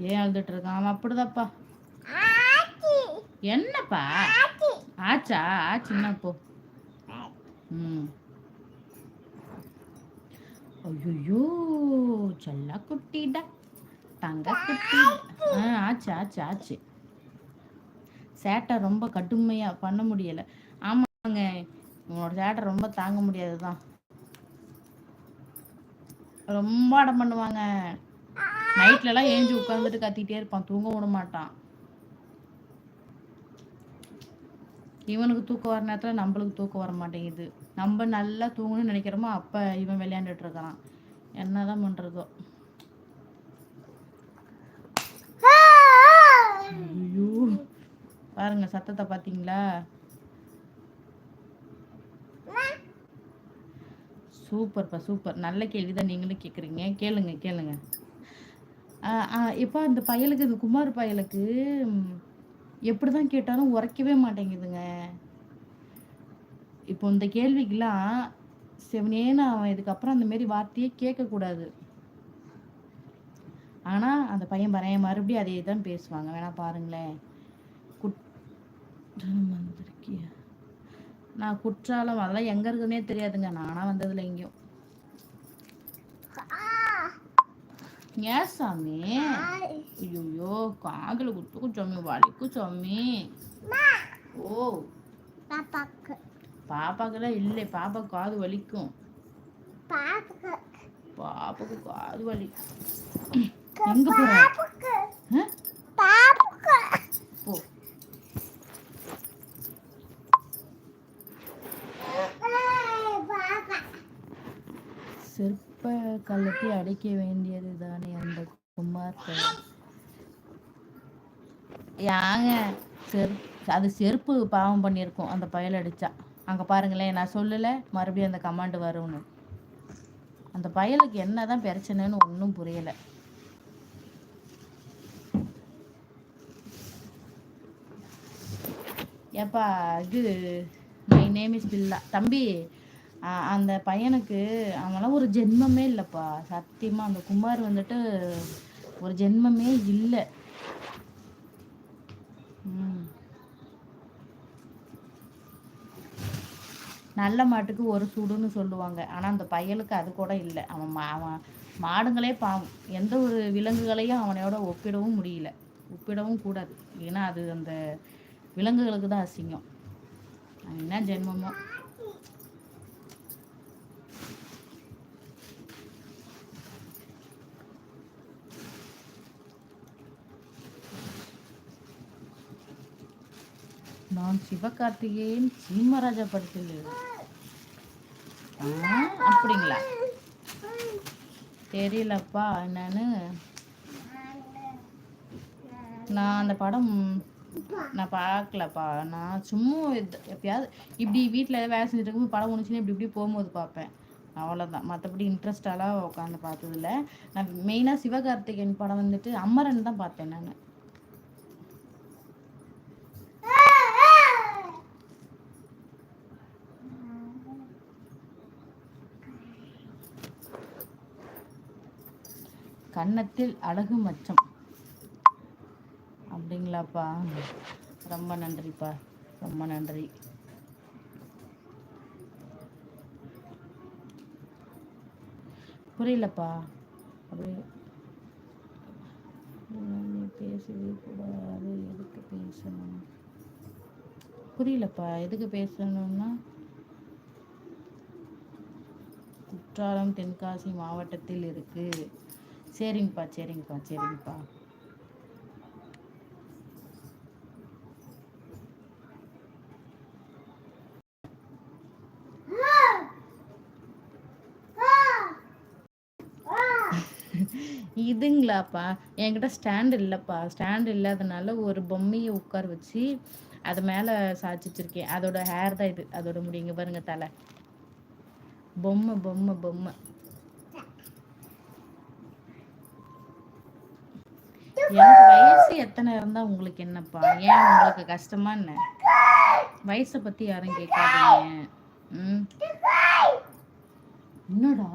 ஏன் அழுதுட்டு இருக்கான்? அவன் அப்படிதான்ப்பா. என்னப்பா ஆச்சா? ஆச்சுன்னா போ. ம். ஐயோ செல்ல குட்டிடா, தங்க குட்டி. ஆச்சு ஆச்சு ஆச்சு. சேட்டை ரொம்ப கடுமையா பண்ண முடியல. ஆமாங்க, உங்களோட சேட்டை ரொம்ப தாங்க முடியாதுதான். ரொம்ப அடம் பண்ணுவாங்க. நைட்ல எல்லாம் ஏஞ்சி உட்காந்துட்டு கத்திட்டே இருப்பான், தூங்க விட மாட்டான். இவனுக்கு தூக்கம் வர நேரத்துல நம்மளுக்கு தூக்கம் வர மாட்டேங்குது. நம்ம நல்லா தூங்கணும்னு நினைக்கிறோமோ அப்ப இவன் விளையாண்டுட்டு இருக்கான். என்னதான் பண்றதோ. ஐயோ பாருங்க சத்தத்தை பாத்தீங்களா? சூப்பர்ப்பா சூப்பர். நல்ல கேள்விதான் நீங்களும் கேக்குறீங்க. கேளுங்க கேளுங்க. இப்போ அந்த பயலுக்கு, இந்த குமார் பயலுக்கு எப்படிதான் கேட்டாலும் உரைக்கவே மாட்டேங்குதுங்க. இப்போ இந்த கேள்விக்கெல்லாம் செவனேன்னு அவன் இதுக்கப்புறம் அந்த மாரி வார்த்தையே கேட்கக்கூடாது. ஆனா அந்த பையன் பறையன் மறுபடியும் அதே தான் பேசுவாங்க. வேணா பாருங்களேன். குற்றம் வந்திருக்கிய, நான் குற்றாலம் அதெல்லாம் எங்க இருக்குன்னே தெரியாதுங்க. நானா வந்ததுல எங்கேயும். ஏன் சாமி? ஐயோ காதுல குத்துக்கும் சாமி, வலிக்கும் சாமி. ஓ பாப்பாக்கெல்லாம் இல்லை, பாப்பா காது வலிக்கும். பாப்பாக்கு காது வலி. எங்க போற? போ. செருப்ப கலட்டி அடைக்க வேண்டியது தானே அந்த குமார். யாங்க அது செருப்பு பாவம் பண்ணியிருக்கோம் அந்த பயல் அடிச்சா. அங்கே பாருங்களேன், நான் சொல்லலை மறுபடியும் அந்த கமாண்டு வரும்னு. அந்த பயலுக்கு என்னதான் பிரச்சனைன்னு ஒன்றும் புரியலை. ஏப்பா இது மை நேம் இஸ் பில்லா. தம்பி அந்த பையனுக்கு அவங்களாம் ஒரு ஜென்மமே இல்லைப்பா. சத்தியமாக அந்த குமார் வந்துட்டு ஒரு ஜென்மமே இல்லை. நல்ல மாட்டுக்கு ஒரு சூடுன்னு சொல்லுவாங்க. ஆனால் அந்த பயலுக்கு அது கூட இல்லை. அவன் மாடுங்களே பாவம். எந்த ஒரு விலங்குகளையும் அவனையோட ஒப்பிடவும் முடியல, ஒப்பிடவும் கூடாது. ஏன்னா அது அந்த விலங்குகளுக்கு தான் அசிங்கம். என்ன ஜென்மமோ. நான் சிவகார்த்திகேயன் சீமராஜா படத்தில். அப்படிங்களா? தெரியலப்பா என்னன்னு. நான் அந்த படம் நான் பார்க்கலப்பா. நான் சும்மா எப்பயாவது இப்படி வீட்டில் வேலை செஞ்சுட்டு இருக்கும்போது படம் ஒன்றுச்சுன்னா இப்படி இப்படி போகும்போது பார்ப்பேன், அவ்வளோதான். மற்றபடி இன்ட்ரெஸ்டாலாம் உட்காந்து பார்த்ததில்ல. நான் மெயினாக சிவகார்த்திகேயன் படம் வந்துட்டு அமரன் தான் பார்த்தேன் நான். கன்னத்தில் அழகு மச்சம். அப்படிங்களாப்பா? ரொம்ப நன்றிப்பா, ரொம்ப நன்றி. புரியலப்பா. அப்படி பேசவே கூடாது. எதுக்கு பேசணும்? புரியலப்பா. எதுக்கு பேசணும்னா? குற்றாலம் தென்காசி மாவட்டத்தில் இருக்கு. சரிங்கப்பா சரிங்கப்பா சரிங்கப்பா. இதுங்களாப்பா, என்கிட்ட ஸ்டாண்ட் இல்லைப்பா. ஸ்டாண்ட் இல்லாதனால ஒரு பொம்மையை உட்கார வச்சு அது மேலே சாய்ச்சி வச்சிருக்கேன். அதோட ஹேர் தான் இது, அதோட முடிங்க பாருங்க, தலை பொம்மை பொம்மை பொம்மை. எனக்கு வயசு எத்தனை இருந்தா உங்களுக்கு என்னப்பா? ஏன் உங்களுக்கு கஷ்டமா என்ன? வயசை பத்தி யாரும் கேட்காதீங்க. என்னடா